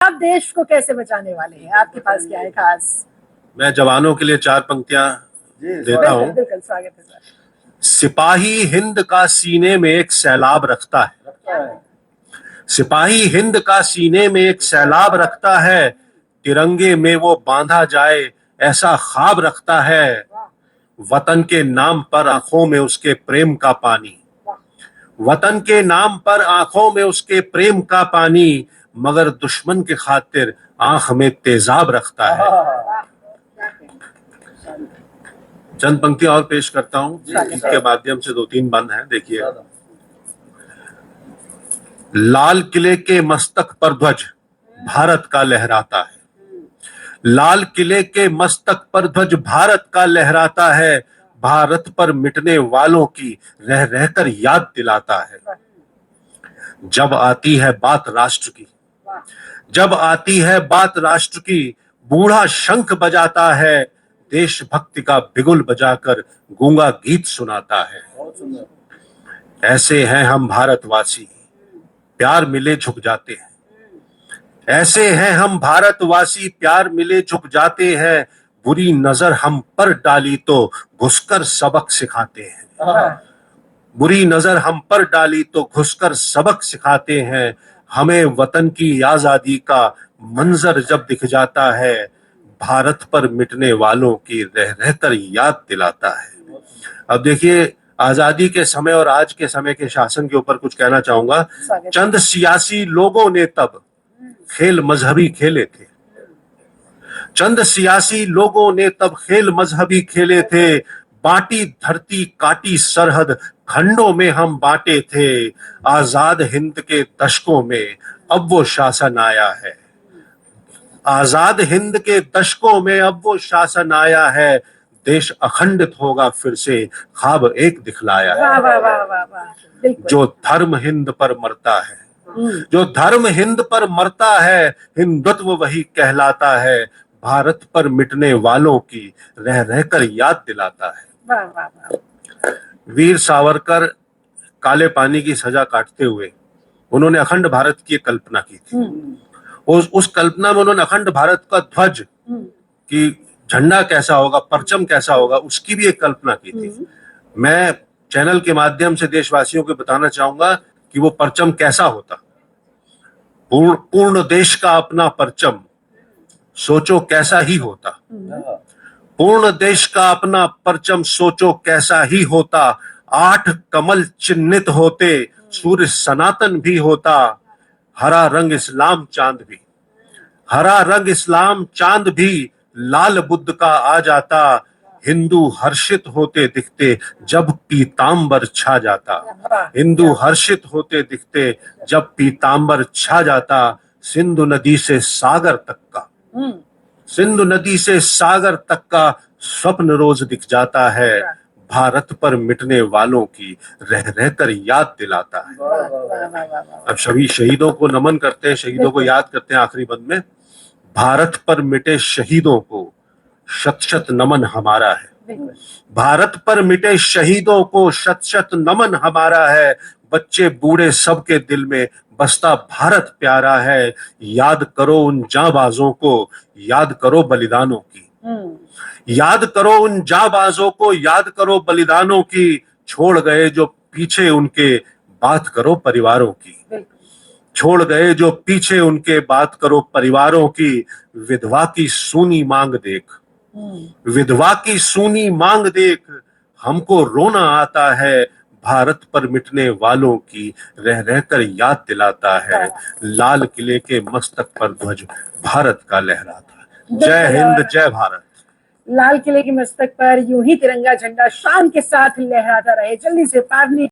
आप देश को कैसे बचाने वाले हैं? आपके पास क्या है खास? मैं जवानों के लिए 4 पंक्तियां देता हूं। बिल्कुल स्वागत है सर। सिपाही हिंद का सीने में एक सैलाब रखता है, सिपाही हिंद का सीने में एक सैलाब रखता है, तिरंगे में वो बांधा जाए ऐसा ख्वाब रखता है। वतन के नाम पर आंखों में उसके प्रेम का पानी, वतन के नाम पर आंखों में उसके प्रेम का पानी, मगर दुश्मन के खातिर आंख में तेजाब रखता है। चंद पंक्तियां और पेश करता हूं, इसके माध्यम से 2-3 बंद हैं। देखिए, लाल किले के मस्तक पर ध्वज भारत का लहराता है, लाल किले के मस्तक पर ध्वज भारत का लहराता है, भारत पर मिटने वालों की रह रहकर याद दिलाता है। जब आती है बात राष्ट्र की, जब आती है बात राष्ट्र की, बूढ़ा शंख बजाता है, देशभक्ति का बिगुल बजाकर गूंगा गीत सुनाता है। ऐसे हैं हम भारतवासी, प्यार मिले झुक जाते हैं, ऐसे हैं हम भारतवासी, प्यार मिले झुक जाते हैं, बुरी नजर हम पर डाली तो घुसकर सबक सिखाते हैं, बुरी नजर हम पर डाली तो घुसकर सबक सिखाते हैं। हमें वतन की आजादी का मंजर जब दिख जाता है, भारत पर मिटने वालों की रह रहकर याद दिलाता है। अब देखिए, आजादी के समय और आज के समय के शासन के ऊपर कुछ कहना चाहूंगा। चंद सियासी लोगों ने तब खेल मजहबी खेले थे, चंद सियासी लोगों ने तब खेल मजहबी खेले थे, बांटी धरती काटी सरहद खंडों में हम बांटे थे, आजाद हिंद के दशकों में अब वो शासन आया है, आजाद हिंद के दशकों में अब वो शासन आया है, देश अखंडित होगा फिर से ख्वाब एक दिखलाया है। वाह वाह वाह वाह वाह। जो धर्म हिंद पर मरता है, जो धर्म हिंद पर मरता है, हिंदुत्व वही कहलाता है, भारत पर मिटने वालों की रह रहकर याद दिलाता है। वाह वाह वाह। वीर सावरकर काले पानी की सजा काटते हुए उन्होंने अखंड भारत की कल्पना की थी। उस कल्पना में उन्होंने अखंड भारत का ध्वज कि झंडा कैसा होगा, परचम कैसा होगा, उसकी भी एक कल्पना की थी। मैं चैनल के माध्यम से देशवासियों को बताना चाहूंगा कि वो परचम कैसा होता। पूर्ण देश का अपना परचम, सोचो कैसा ही होता। पूर्ण देश का अपना परचम, सोचो कैसा ही होता। 8 कमल चिन्हित होते, सूर्य सनातन भी होता। हरा रंग इस्लाम चांद भी, हरा रंग इस्लाम चांद भी, लाल बुद्ध का आ जाता। हिंदू हर्षित होते दिखते जब पीतांबर छा जाता, हिंदू हर्षित होते दिखते जब पीतांबर छा जाता। सिंधु नदी से सागर तक का, सिंधु नदी से सागर तक का स्वप्न रोज दिख जाता है, भारत पर मिटने वालों की रह रहकर याद दिलाता है। अब सभी शहीदों को नमन करते हैं, शहीदों को याद करते हैं आखिरी बंद में। भारत पर मिटे शहीदों को शत शत नमन हमारा है, भारत पर मिटे शहीदों को शत शत नमन हमारा है। बच्चे बूढ़े सबके दिल में बसता भारत प्यारा है। याद करो उन जांबाजों को, याद करो बलिदानों की, याद करो उन जांबाजों को, याद करो बलिदानों की। छोड़ गए जो पीछे उनके, बात करो परिवारों की, छोड़ गए जो पीछे उनके, बात करो परिवारों की। विधवा की सूनी मांग देख, विधवा की सूनी मांग देख, हमको रोना आता है। भारत पर मिटने वालों की रह रहकर याद दिलाता है। लाल किले के मस्तक पर ध्वज भारत का लहराता है। जय हिंद, जय भारत। लाल किले के मस्तक पर यूं ही तिरंगा झंडा शान के साथ लहराता रहे। जल्दी से पार्ली